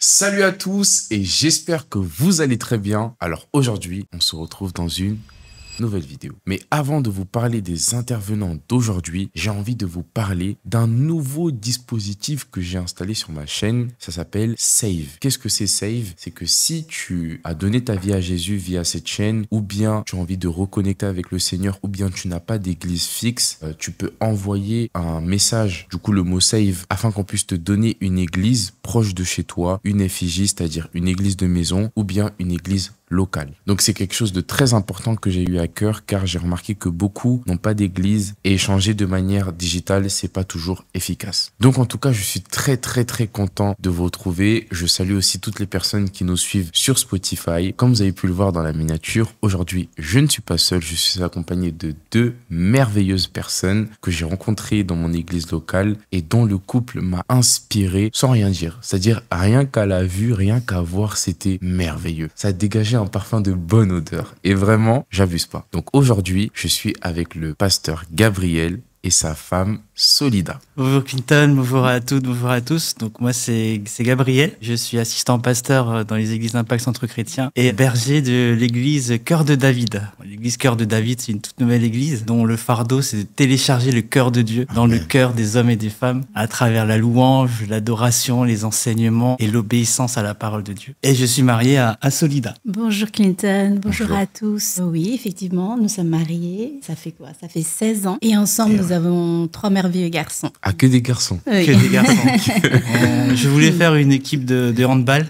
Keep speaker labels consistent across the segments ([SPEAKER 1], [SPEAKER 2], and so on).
[SPEAKER 1] Salut à tous et j'espère que vous allez très bien. Alors aujourd'hui, on se retrouve dans une nouvelle vidéo. Mais avant de vous parler des intervenants d'aujourd'hui, j'ai envie de vous parler d'un nouveau dispositif que j'ai installé sur ma chaîne. Ça s'appelle Save. Qu'est-ce que c'est Save? C'est que si tu as donné ta vie à Jésus via cette chaîne, ou bien tu as envie de reconnecter avec le Seigneur, ou bien tu n'as pas d'église fixe, tu peux envoyer un message, du coup le mot Save, afin qu'on puisse te donner une église proche de chez toi, une effigie, c'est-à-dire une église de maison, ou bien une église locale. Donc c'est quelque chose de très important que j'ai eu à cœur, car j'ai remarqué que beaucoup n'ont pas d'église et échanger de manière digitale, c'est pas toujours efficace. Donc en tout cas, je suis très content de vous retrouver. Je salue aussi toutes les personnes qui nous suivent sur Spotify. Comme vous avez pu le voir dans la miniature, aujourd'hui, je ne suis pas seul, je suis accompagné de deux merveilleuses personnes que j'ai rencontrées dans mon église locale et dont le couple m'a inspiré sans rien dire. C'est-à-dire rien qu'à la vue, rien qu'à voir, c'était merveilleux. Ça dégageait un parfum de bonne odeur. Et vraiment, j'abuse pas. Donc aujourd'hui, je suis avec le pasteur Gabriel et sa femme Solida.
[SPEAKER 2] Bonjour Quinton, bonjour à toutes, bonjour à tous. Donc moi c'est Gabriel, je suis assistant pasteur dans les églises d'Impact Centre Chrétien et berger de l'église Cœur de David. L'église Cœur de David, c'est une toute nouvelle église dont le fardeau c'est de télécharger le cœur de Dieu dans le cœur des hommes et des femmes à travers la louange, l'adoration, les enseignements et l'obéissance à la parole de Dieu. Et je suis marié à Solida.
[SPEAKER 3] Bonjour Clinton, bonjour à tous. Oui, effectivement, nous sommes mariés. Ça fait quoi? Ça fait 16 ans. Et ensemble, nous avons 3 merveilleux garçons.
[SPEAKER 1] Ah, que des garçons.
[SPEAKER 3] Oui.
[SPEAKER 2] Que des garçons. Je voulais faire une équipe de handball.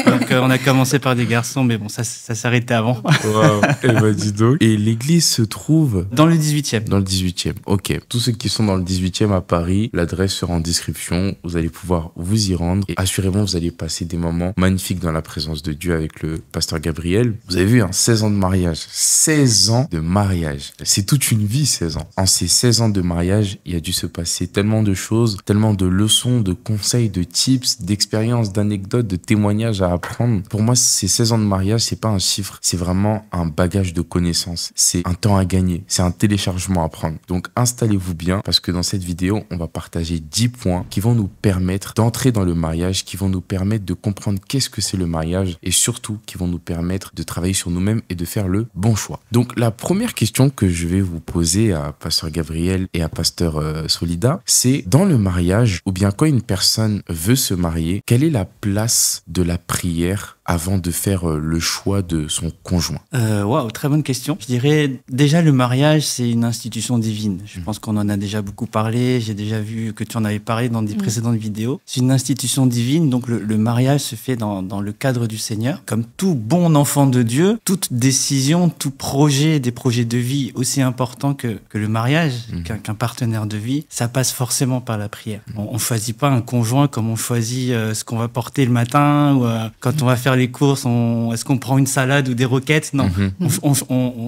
[SPEAKER 2] Donc on a commencé par des garçons, mais bon, ça s'arrêtait avant.
[SPEAKER 1] Wow. Eh ben, dis donc. Et l'église se trouve
[SPEAKER 2] Dans le 18e.
[SPEAKER 1] dans le 18e. Ok. Tous ceux qui sont dans le 18e à Paris, l'adresse sera en description. Vous allez pouvoir vous y rendre. Et assurément, vous allez passer des moments magnifiques dans la présence de Dieu avec le pasteur Gabriel. Vous avez vu, 16 ans de mariage. 16 ans de mariage. C'est toute une vie, 16 ans. En ces 16 ans de mariage, il a dû se passer tellement de choses, tellement de leçons, de conseils, de tips, d'expériences, d'anecdotes, de témoignages à apprendre. Pour moi, ces 16 ans de mariage, c'est pas un chiffre, c'est vraiment un bagage de connaissances. C'est un temps à gagner, c'est un téléchargement à prendre. Donc installez-vous bien parce que dans cette vidéo, on va partager 10 points qui vont nous permettre d'entrer dans le mariage, qui vont nous permettre de comprendre qu'est-ce que c'est le mariage et surtout qui vont nous permettre de travailler sur nous-mêmes et de faire le bon choix. Donc la première question que je vais vous poser à pasteur Gabriel et à pasteur Solida, c'est dans le mariage ou bien quand une personne veut se marier, quelle est la place de la prière avant de faire le choix de son conjoint?
[SPEAKER 2] Waouh, très bonne question. Je dirais déjà le mariage, c'est une institution divine. Je pense qu'on en a déjà beaucoup parlé. J'ai déjà vu que tu en avais parlé dans des précédentes vidéos. C'est une institution divine, donc le mariage se fait dans le cadre du Seigneur. Comme tout bon enfant de Dieu, toute décision, tout projet, des projets de vie aussi importants que le mariage, qu'un partenaire de vie, ça passe forcément par la prière. On choisit pas un conjoint comme on choisit ce qu'on va porter le matin ou quand on va faire les courses, est-ce qu'on prend une salade ou des roquettes? Non.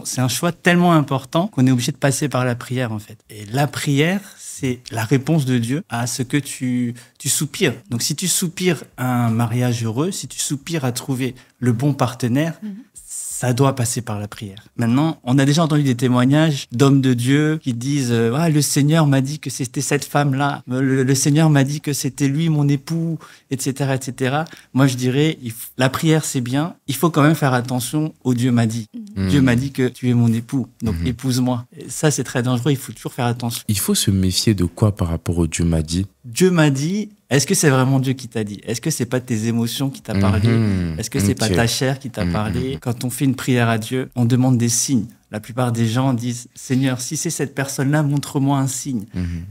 [SPEAKER 2] C'est un choix tellement important qu'on est obligé de passer par la prière, en fait. Et la prière, c'est la réponse de Dieu à ce que tu soupires. Donc, si tu soupires à un mariage heureux, si tu soupires à trouver le bon partenaire, ça doit passer par la prière. Maintenant, on a déjà entendu des témoignages d'hommes de Dieu qui disent le Seigneur m'a dit que c'était cette femme-là, le Seigneur m'a dit que c'était lui mon époux, etc., etc. Moi, je dirais, la prière, c'est bien. Il faut quand même faire attention au Dieu m'a dit. Dieu m'a dit que tu es mon époux, donc épouse-moi. Et ça, c'est très dangereux. Il faut toujours faire attention.
[SPEAKER 1] Il faut se méfier de quoi par rapport au Dieu m'a dit?
[SPEAKER 2] Dieu m'a dit. Est-ce que c'est vraiment Dieu qui t'a dit? Est-ce que c'est pas tes émotions qui t'a parlé? Est-ce que c'est pas ta chair qui t'a parlé? Quand on fait une prière à Dieu, on demande des signes. La plupart des gens disent « Seigneur, si c'est cette personne-là, montre-moi un signe. »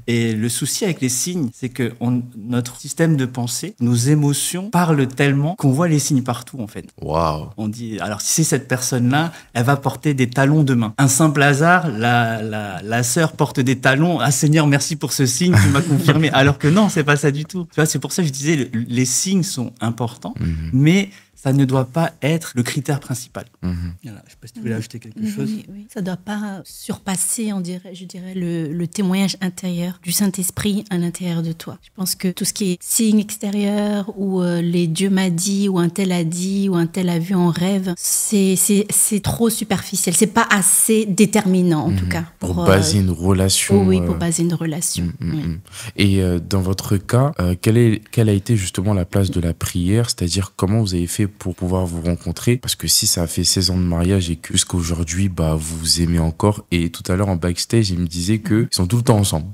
[SPEAKER 2] Et le souci avec les signes, c'est que notre système de pensée, nos émotions parlent tellement qu'on voit les signes partout, en fait.
[SPEAKER 1] Waouh.
[SPEAKER 2] On dit, alors si c'est cette personne-là, elle va porter des talons demain. Un simple hasard, la sœur porte des talons. Ah Seigneur, merci pour ce signe, tu m'as confirmé. Alors que non, c'est pas ça du tout. Tu vois, c'est pour ça que je disais, les signes sont importants, mais ça ne doit pas être le critère principal.
[SPEAKER 1] Mhm.
[SPEAKER 2] Voilà, je ne sais pas si tu voulais ajouter quelque chose.
[SPEAKER 3] Oui. Ça ne doit pas surpasser, je dirais, le témoignage intérieur du Saint-Esprit à l'intérieur de toi. Je pense que tout ce qui est signe extérieur ou les Dieu m'a dit ou un tel a dit ou un tel a vu en rêve, c'est trop superficiel. C'est pas assez déterminant en tout cas.
[SPEAKER 1] Pour baser une relation.
[SPEAKER 3] Oui, pour baser une relation. Oui.
[SPEAKER 1] Et dans votre cas, quelle a été justement la place de la prière? C'est-à-dire comment vous avez fait pour pouvoir vous rencontrer? Parce que si ça a fait 16 ans de mariage et que jusqu'aujourd'hui, vous vous aimez encore. Et tout à l'heure en backstage, il me disait qu'ils sont tout le temps ensemble.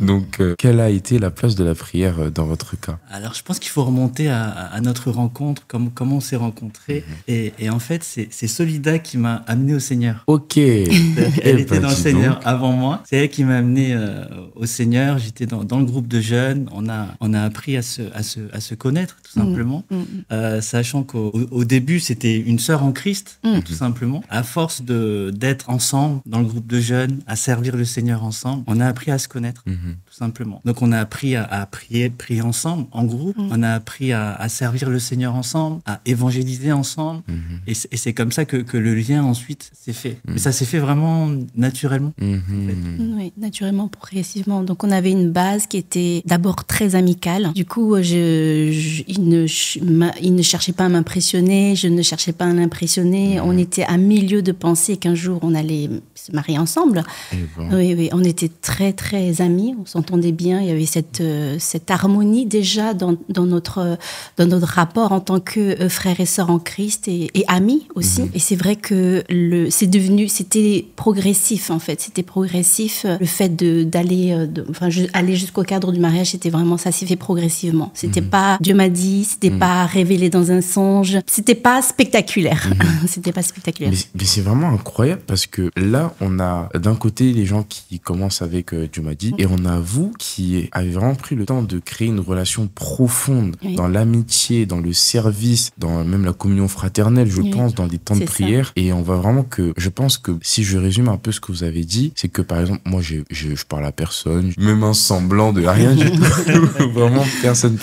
[SPEAKER 1] Donc, quelle a été la place de la prière dans votre cas?
[SPEAKER 2] Alors, je pense qu'il faut remonter à notre rencontre, comment on s'est rencontrés. Et en fait, c'est Solida qui m'a amené au Seigneur.
[SPEAKER 1] Ok.
[SPEAKER 2] Elle était dans le Seigneur avant moi. C'est elle qui m'a amené au Seigneur. J'étais dans le groupe de jeunes. On a appris à se connaître, tout simplement. Sachant qu'au début, c'était une sœur en Christ, tout simplement. À force d'être ensemble dans le groupe de jeunes, à servir le Seigneur ensemble, on a appris à se connaître, tout simplement. Donc, on a appris à prier ensemble, en groupe. On a appris à servir le Seigneur ensemble, à évangéliser ensemble. Et c'est comme ça que le lien ensuite s'est fait. Mais ça s'est fait vraiment naturellement. En fait.
[SPEAKER 3] Oui, naturellement, progressivement. Donc, on avait une base qui était d'abord très amicale. Du coup, il ne cherchait pas à m'impressionner, je ne cherchais pas à l'impressionner. On était à milieu de penser qu'un jour, on allait se marier ensemble. Oui, on était très, très amis. On s'entendait bien. Il y avait cette harmonie déjà dans notre rapport en tant que frères et sœurs en Christ et amis aussi. Et c'est vrai que c'était progressif en fait. C'était progressif. Le fait aller jusqu'au cadre du mariage, c'était vraiment ça s'est fait progressivement. C'était pas Dieu m'a dit, c'était pas révélé dans un songe, c'était pas spectaculaire. C'était pas spectaculaire.
[SPEAKER 1] Mais c'est vraiment incroyable parce que là, on a d'un côté les gens qui commencent avec Dieu m'a dit et on a vous qui avez vraiment pris le temps de créer une relation profonde dans l'amitié, dans le service, dans même la communion fraternelle, je pense, dans des temps de prière. Et on va vraiment je pense que si je résume un peu ce que vous avez dit, c'est que par exemple, moi, je parle à personne, même un semblant de rien du tout, vraiment personne.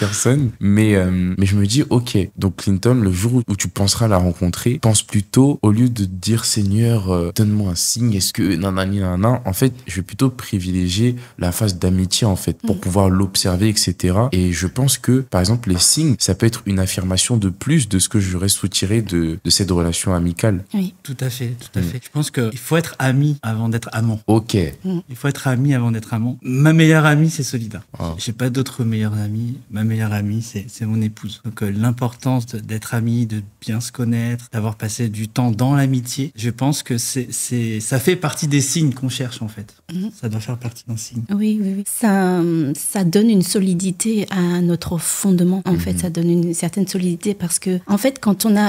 [SPEAKER 1] Mais je me dis, ok, donc Clinton, le jour où tu penseras la rencontrer, pense plutôt, au lieu de dire Seigneur, donne-moi un signe, est-ce que nanani, en fait, je vais plutôt privilégier la phase d'amitié, en fait, pour pouvoir l'observer, etc. Et je pense que, par exemple, les signes, ça peut être une affirmation de plus de ce que j'aurais souhaité de cette relation amicale.
[SPEAKER 2] Oui, tout à fait. Je pense qu'il faut être ami avant d'être amant.
[SPEAKER 1] Ok.
[SPEAKER 2] Il faut être ami avant d'être amant. Ma meilleure amie, c'est Solida. J'ai pas d'autre meilleure amie. Ma meilleure amie, c'est mon épouse. Donc l'importance d'être ami, de bien se connaître, d'avoir passé du temps dans l'amitié, je pense que ça fait partie des signes qu'on cherche en fait. Ça doit faire partie d'un signe.
[SPEAKER 3] Oui. Ça donne une solidité à notre fondement. En fait, ça donne une certaine solidité parce que, en fait,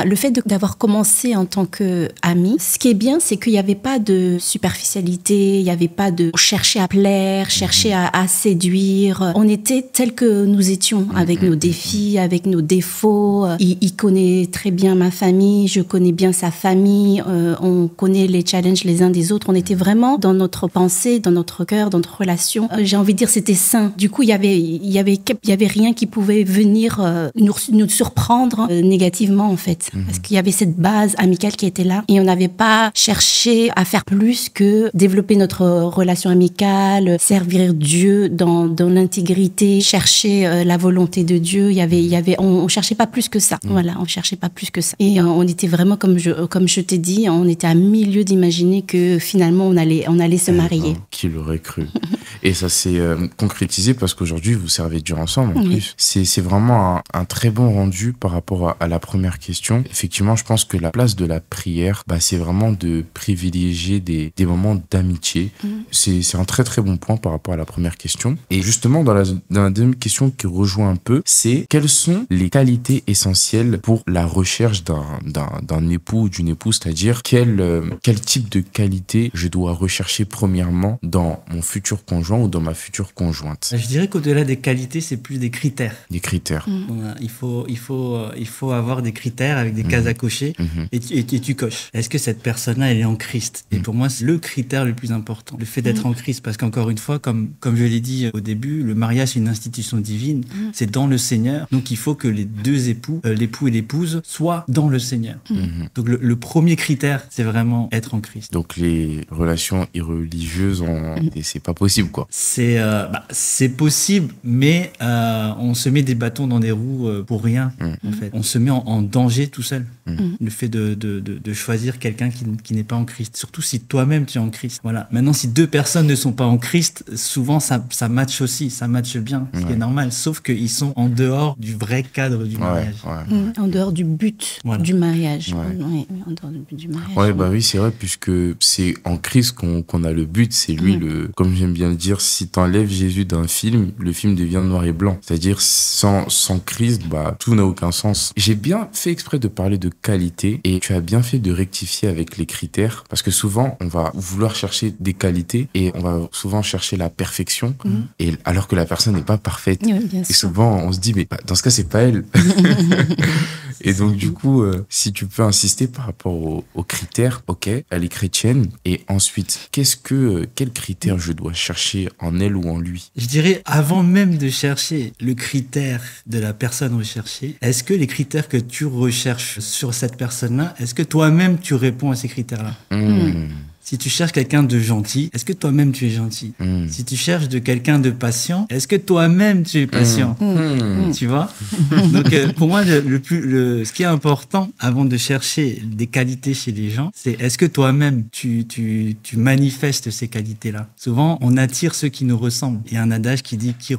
[SPEAKER 3] le fait d'avoir commencé en tant qu'amis, ce qui est bien, c'est qu'il n'y avait pas de superficialité, il n'y avait pas de chercher à plaire, chercher à séduire. On était tels que nous étions, avec nos défis, avec nos défauts. Il connaît très bien ma famille, je connais bien sa famille, on connaît les challenges les uns des autres. On était vraiment dans notre pensée, dans notre cœur, dans notre relation. J'ai envie de dire, c'était sain. Du coup, il y avait rien qui pouvait venir nous surprendre négativement, en fait. Parce qu'il y avait cette base amicale qui était là. Et on n'avait pas cherché à faire plus que développer notre relation amicale, servir Dieu dans l'intégrité, chercher la volonté de Dieu. On cherchait pas plus que ça. Voilà, on cherchait pas plus que ça. Et on était vraiment, comme je t'ai dit, on était à milieu d'imaginer que finalement on allait se marier.
[SPEAKER 1] Qui l'aurait cru? Et ça s'est concrétisé parce qu'aujourd'hui vous servez Dieu ensemble en plus. C'est vraiment un très bon rendu par rapport à la première question. Effectivement, je pense que la place de la prière, c'est vraiment de privilégier des moments d'amitié. C'est un très très bon point par rapport à la première question. Et justement, dans la deuxième question qui rejoint un peu, c'est quelles sont les qualités essentielles pour la recherche d'un époux ou d'une épouse, c'est-à-dire quel type de qualité je dois rechercher premièrement dans mon futur conjoint ou dans ma future conjointe?
[SPEAKER 2] Je dirais qu'au-delà des qualités, c'est plus des critères.
[SPEAKER 1] Des critères.
[SPEAKER 2] Il faut avoir des critères avec des cases à cocher et tu coches. Est-ce que cette personne-là, elle est en Christ? Et pour moi, c'est le critère le plus important, le fait d'être en Christ. Parce qu'encore une fois, comme je l'ai dit au début, le mariage, c'est une institution divine. C'est dans le Seigneur. Donc, il faut que les deux époux, l'époux et l'épouse soient dans le Seigneur. Donc le premier critère, c'est vraiment être en Christ.
[SPEAKER 1] Donc les relations irreligieuses, c'est pas possible, quoi.
[SPEAKER 2] C'est possible, mais on se met des bâtons dans des roues pour rien, en fait. On se met en danger tout seul. Le fait de choisir quelqu'un qui n'est pas en Christ. Surtout si toi-même tu es en Christ. Voilà. Maintenant, si deux personnes ne sont pas en Christ, souvent ça matche aussi, ça matche bien, ce qui est normal. Sauf qu'ils sont en dehors du vrai cadre du mariage.
[SPEAKER 3] En dehors du but du mariage. En dehors du but du mariage.
[SPEAKER 1] Oui, c'est vrai, puisque c'est en Christ qu'on a le but. C'est lui, comme j'aime bien le dire, si t'enlèves Jésus d'un film, le film devient noir et blanc. C'est-à-dire, sans Christ, tout n'a aucun sens. J'ai bien fait exprès de parler de qualité et tu as bien fait de rectifier avec les critères, parce que souvent, on va vouloir chercher des qualités et on va souvent chercher la perfection, et alors que la personne n'est pas parfaite. Et souvent, on se dit, mais dans ce cas, c'est pas elle. Et donc, du coup, si tu peux insister par rapport aux critères, ok, elle est chrétienne, et ensuite, quel critère je dois chercher en elle ou en lui?
[SPEAKER 2] Je dirais, avant même de chercher le critère de la personne recherchée, est-ce que les critères que tu recherches sur cette personne-là, est-ce que toi-même tu réponds à ces critères-là? Si tu cherches quelqu'un de gentil, est-ce que toi-même tu es gentil? Si tu cherches de quelqu'un de patient, est-ce que toi-même tu es patient? Tu vois? Donc pour moi, ce qui est important avant de chercher des qualités chez les gens, c'est est-ce que toi-même tu manifestes ces qualités-là? Souvent, on attire ceux qui nous ressemblent. Il y a un adage qui dit qui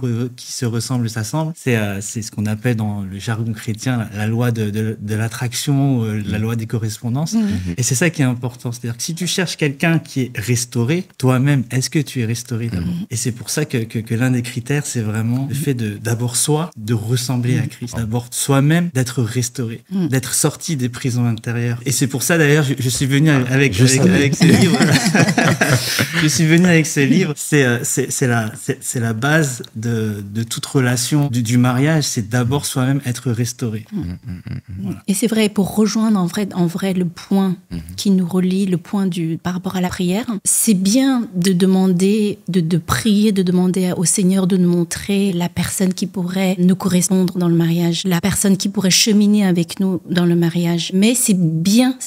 [SPEAKER 2] se ressemble s'assemble. C'est ce qu'on appelle dans le jargon chrétien la loi de l'attraction, la loi des correspondances. Et c'est ça qui est important. C'est-à-dire que si tu cherches quelqu'un qui est restauré, toi-même, est-ce que tu es restauré d'abord? Et c'est pour ça que l'un des critères, c'est vraiment le fait d'abord de ressembler à Christ, d'abord soi-même d'être restauré, d'être sorti des prisons intérieures. Et c'est pour ça d'ailleurs, je suis venu avec ce livre. Je suis venu avec ce livre. C'est la base de toute relation du mariage, c'est d'abord soi-même être restauré.
[SPEAKER 3] Voilà. Et c'est vrai, pour rejoindre en vrai le point qui nous relie, le point par rapport à la prière, c'est bien de demander, de prier, de demander au Seigneur de nous montrer la personne qui pourrait nous correspondre dans le mariage, la personne qui pourrait cheminer avec nous dans le mariage. Mais c'est bien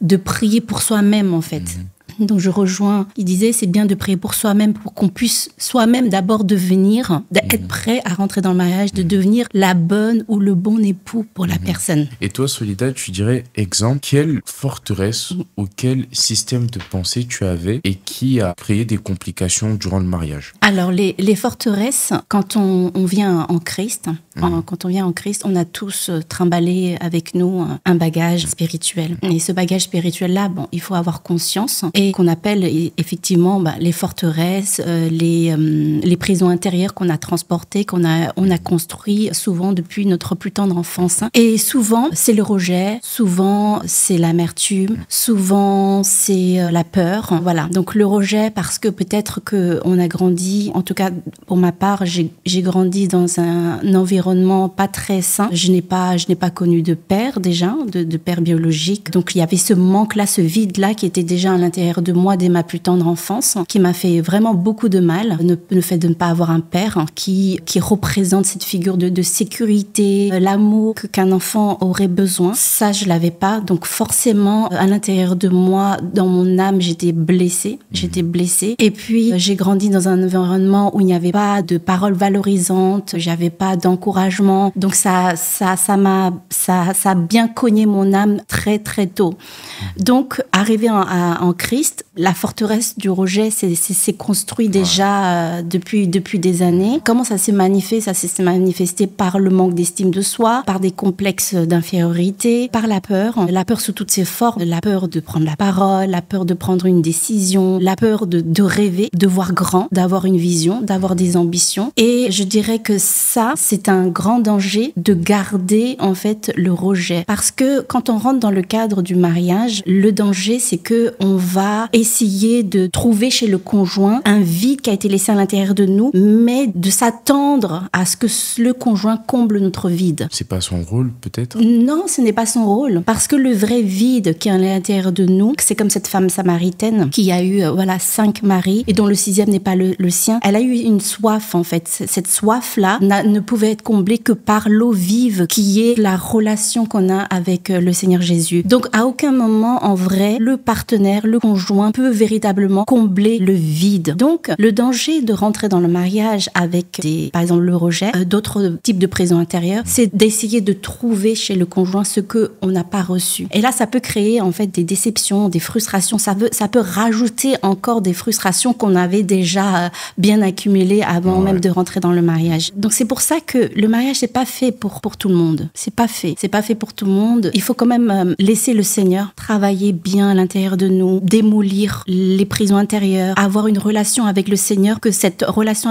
[SPEAKER 3] de prier pour soi-même, en fait. Donc je rejoins, il disait c'est bien de prier pour soi-même, pour qu'on puisse soi-même d'abord être prêt à rentrer dans le mariage, de devenir la bonne ou le bon époux pour la personne.
[SPEAKER 1] Et toi, Soledad, tu dirais, exemple, quelle forteresse ou quel système de pensée tu avais et qui a créé des complications durant le mariage?
[SPEAKER 3] Alors les forteresses, quand on vient en Christ, on a tous trimballé avec nous un bagage spirituel. Et ce bagage spirituel-là, il faut avoir conscience et qu'on appelle effectivement les forteresses, les prisons intérieures qu'on a transportées, on a construit souvent depuis notre plus tendre enfance. Et souvent, c'est le rejet, souvent, c'est l'amertume, souvent, c'est la peur. Voilà. Donc le rejet, parce que peut-être qu'on a grandi, en tout cas pour ma part, j'ai grandi dans un environnement pas très sain. Je n'ai pas connu de père déjà, de père biologique. Donc il y avait ce manque-là, ce vide-là qui était déjà à l'intérieur de moi dès ma plus tendre enfance, qui m'a fait vraiment beaucoup de mal. Le fait de ne pas avoir un père qui représente cette figure de sécurité, l'amour qu'un enfant aurait besoin. Ça, je l'avais pas. Donc forcément, à l'intérieur de moi, dans mon âme, j'étais blessée. Et puis, j'ai grandi dans un environnement où il n'y avait pas de paroles valorisantes, j'avais pas d'encouragement. Donc ça a bien cogné mon âme très, très tôt. Donc, arrivé en Christ, la forteresse du rejet s'est construite déjà depuis des années. Comment ça s'est manifesté? Ça s'est manifesté par le manque d'estime de soi, par des complexes d'infériorité, par la peur sous toutes ses formes, la peur de prendre la parole, la peur de prendre une décision, la peur de rêver, de voir grand, d'avoir une vision, d'avoir des ambitions. Et je dirais que ça, c'est un grand danger de garder en fait le rejet. Parce que quand on rentre dans le cadre du mariage, le danger, c'est que on va essayer de trouver chez le conjoint un vide qui a été laissé à l'intérieur de nous, mais de s'attendre à ce que le conjoint comble notre vide.
[SPEAKER 1] C'est pas son rôle, peut-être?
[SPEAKER 3] Non, ce n'est pas son rôle. Parce que le vrai vide qui est à l'intérieur de nous, c'est comme cette femme samaritaine qui a eu 5 maris et dont le 6e n'est pas le sien. Elle a eu une soif, en fait. Cette soif-là ne pouvait être comblé que par l'eau vive qui est la relation qu'on a avec le Seigneur Jésus. Donc à aucun moment en vrai le partenaire, le conjoint peut véritablement combler le vide. Donc le danger de rentrer dans le mariage avec par exemple le rejet, d'autres types de prisons intérieures, c'est d'essayer de trouver chez le conjoint ce que on n'a pas reçu. Et là ça peut créer en fait des déceptions, des frustrations, ça peut rajouter encore des frustrations qu'on avait déjà bien accumulées avant même de rentrer dans le mariage. Donc c'est pour ça que le mariage c'est pas fait pour tout le monde. C'est pas fait pour tout le monde. Il faut quand même laisser le Seigneur travailler bien à l'intérieur de nous, démolir les prisons intérieures, avoir une relation avec le Seigneur, que cette relation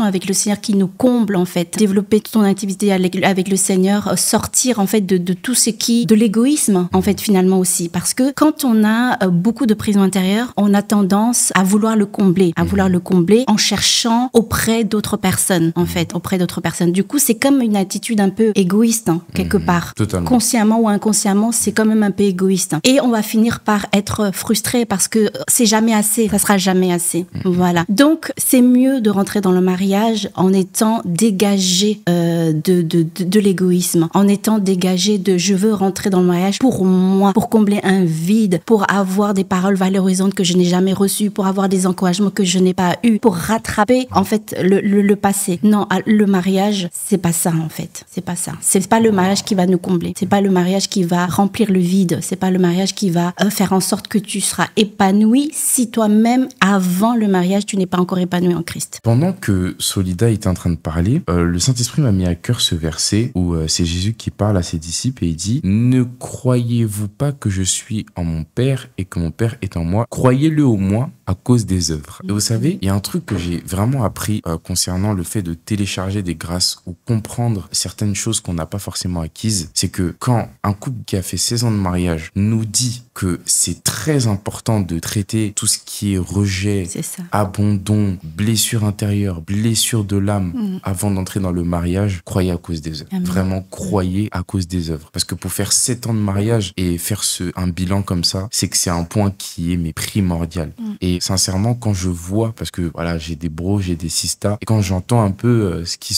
[SPEAKER 3] avec le Seigneur qui nous comble en fait, développer ton intimité avec le Seigneur, sortir en fait de tout ce qui, de l'égoïsme en fait finalement aussi, parce que quand on a beaucoup de prisons intérieures, on a tendance à vouloir le combler, en cherchant auprès d'autres personnes en fait, Du coup, c'est comme une attitude un peu égoïste quelque part.
[SPEAKER 1] Totalement.
[SPEAKER 3] Consciemment ou inconsciemment, c'est quand même un peu égoïste. Et on va finir par être frustré parce que c'est jamais assez, ça sera jamais assez. Voilà. Donc, c'est mieux de rentrer dans le mariage en étant dégagé de l'égoïsme, en étant dégagé de je veux rentrer dans le mariage pour moi, pour combler un vide, pour avoir des paroles valorisantes que je n'ai jamais reçues, pour avoir des encouragements que je n'ai pas eus, pour rattraper en fait le passé. Non, le mariage, c'est pas ça en fait. C'est pas ça. C'est pas le mariage qui va nous combler. C'est pas le mariage qui va remplir le vide. C'est pas le mariage qui va faire en sorte que tu seras épanoui si toi-même, avant le mariage, tu n'es pas encore épanoui en Christ.
[SPEAKER 1] Pendant que Solida était en train de parler, le Saint-Esprit m'a mis à cœur ce verset où c'est Jésus qui parle à ses disciples et il dit « Ne croyez-vous pas que je suis en mon Père et que mon Père est en moi? Croyez-le au moins à cause des œuvres. » Et vous savez, il y a un truc que j'ai vraiment appris concernant le fait de télécharger des grâces ou comprendre certaines choses qu'on n'a pas forcément acquises, c'est que quand un couple qui a fait 16 ans de mariage nous dit que c'est très important de traiter tout ce qui est rejet, abandon, blessure intérieure, blessure de l'âme avant d'entrer dans le mariage, croyez à cause des œuvres. Vraiment, croyez à cause des œuvres. Parce que pour faire 7 ans de mariage et faire un bilan comme ça, c'est que c'est un point qui est primordial. Et sincèrement, quand je vois, parce que voilà, j'ai des bros, j'ai des sistas, et quand j'entends un peu ce qui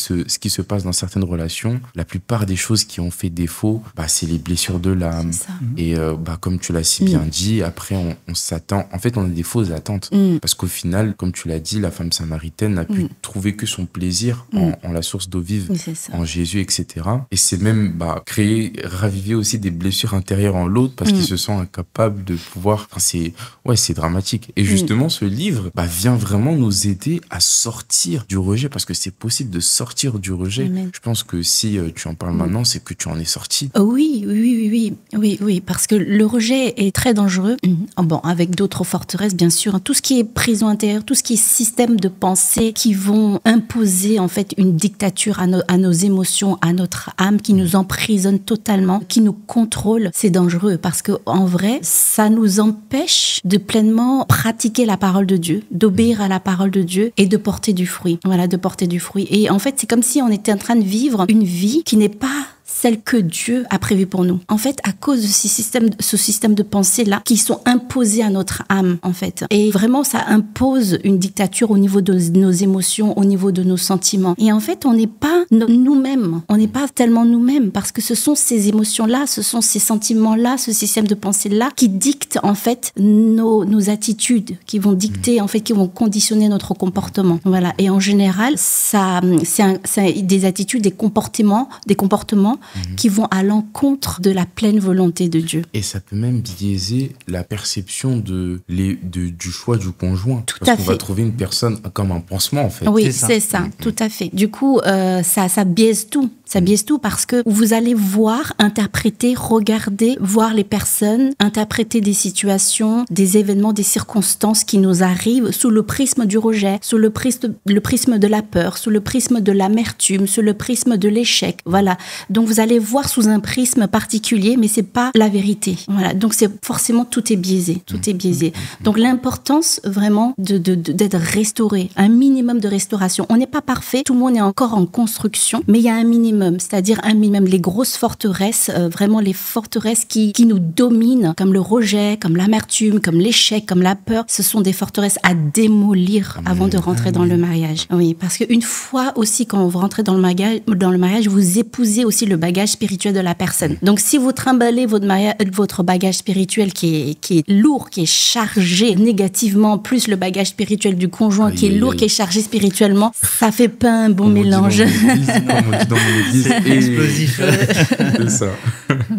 [SPEAKER 1] se passe dans certaines relations, la plupart des choses qui ont fait défaut, c'est les blessures de l'âme. Et comme tu l'as si bien dit, après on s'attend, en fait on a des fausses attentes. Parce qu'au final, comme tu l'as dit, la femme samaritaine n'a pu trouver que son plaisir en la source d'eau vive, en Jésus, etc. Et c'est même raviver aussi des blessures intérieures en l'autre parce qu'il se sent incapable de pouvoir... c'est dramatique. Et justement, ce livre vient vraiment nous aider à sortir du rejet parce que c'est possible de sortir du rejet. Amen. Je pense que si tu en parles maintenant, c'est que tu en es sorti.
[SPEAKER 3] Oui, parce que le rejet est très dangereux. Avec d'autres forteresses, bien sûr. Tout ce qui est prison intérieure, tout ce qui est système de pensée qui vont imposer en fait une dictature à nos émotions, à notre âme, qui nous emprisonne totalement, qui nous contrôle, c'est dangereux parce que en vrai, ça nous empêche de pleinement pratiquer la parole de Dieu, d'obéir à la parole de Dieu et de porter du fruit. Voilà, de porter du fruit. Et en fait, c'est comme si on était en train de vivre une vie qui n'est pas celle que Dieu a prévue pour nous. En fait, à cause de ce système de pensée-là, qui sont imposés à notre âme, en fait. Et vraiment, ça impose une dictature au niveau de nos émotions, au niveau de nos sentiments. Et en fait, on n'est pas nous-mêmes. On n'est pas tellement nous-mêmes, parce que ce sont ces émotions-là, ce sont ces sentiments-là, ce système de pensée-là, qui dictent, en fait, nos attitudes, qui vont dicter, en fait, qui vont conditionner notre comportement. Voilà. Et en général, c'est des attitudes, des comportements qui vont à l'encontre de la pleine volonté de Dieu.
[SPEAKER 1] Et ça peut même biaiser la perception du choix du conjoint. Parce qu'on va trouver une personne comme un pansement, en fait.
[SPEAKER 3] Oui, c'est ça, tout à fait. Du coup, ça biaise tout. Ça biaise tout parce que vous allez voir, interpréter, regarder, voir les personnes, interpréter des situations, des événements, des circonstances qui nous arrivent sous le prisme du rejet, sous le prisme de la peur, sous le prisme de l'amertume, sous le prisme de l'échec. Voilà. Donc vous allez voir sous un prisme particulier, mais c'est pas la vérité. Voilà. Donc c'est forcément tout est biaisé, tout est biaisé. Donc l'importance vraiment d'être restauré, un minimum de restauration. On n'est pas parfait, tout le monde est encore en construction, mais il y a un minimum, c'est-à-dire un minimum. Les grosses forteresses, vraiment les forteresses qui nous dominent, comme le rejet, comme l'amertume, comme l'échec, comme la peur, ce sont des forteresses à démolir avant de rentrer dans le mariage. Oui, parce qu'une fois aussi, quand vous rentrez dans le mariage, vous épousez aussi le bagage spirituel de la personne. Donc si vous trimballez votre bagage spirituel qui est lourd, qui est chargé négativement, plus le bagage spirituel du conjoint qui est lourd, qui est chargé spirituellement, ça fait pas un bon mélange.
[SPEAKER 1] C'est explosif. C'est ça.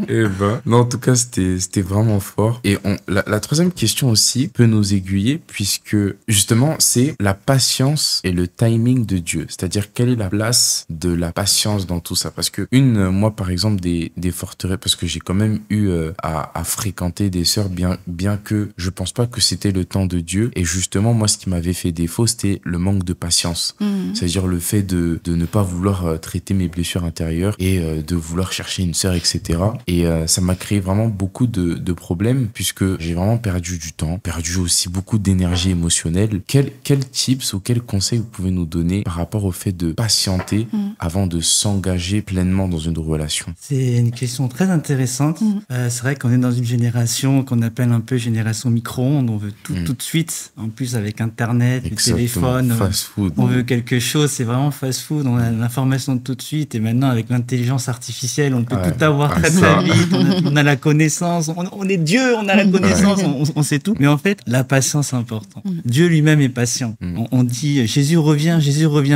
[SPEAKER 1] Et non, en tout cas, c'était vraiment fort. Et la troisième question aussi peut nous aiguiller, puisque justement, c'est la patience et le timing de Dieu. C'est-à-dire, quelle est la place de la patience dans tout ça? Parce que moi, par exemple, des forteresses, parce que j'ai quand même eu à fréquenter des sœurs, bien que je pense pas que c'était le temps de Dieu. Et justement, moi, ce qui m'avait fait défaut, c'était le manque de patience. C'est-à-dire le fait de ne pas vouloir traiter mes blessures intérieures et de vouloir chercher une sœur, etc. Et ça m'a créé vraiment beaucoup de problèmes, puisque j'ai vraiment perdu du temps, perdu aussi beaucoup d'énergie émotionnelle. Quels tips ou quels conseils vous pouvez nous donner par rapport au fait de patienter avant de s'engager pleinement dans une relation?
[SPEAKER 2] C'est une question très intéressante. C'est vrai qu'on est dans une génération qu'on appelle un peu génération micro-ondes. On veut tout de suite. En plus, avec Internet, le téléphone,
[SPEAKER 1] fast-food.
[SPEAKER 2] On veut quelque chose. C'est vraiment fast-food. On a l'information tout de suite. Et maintenant, avec l'intelligence artificielle, on peut tout avoir très vite. On a la connaissance. On est Dieu. On a la connaissance. On sait tout. Mais en fait, la patience est importante. Dieu lui-même est patient. On dit Jésus revient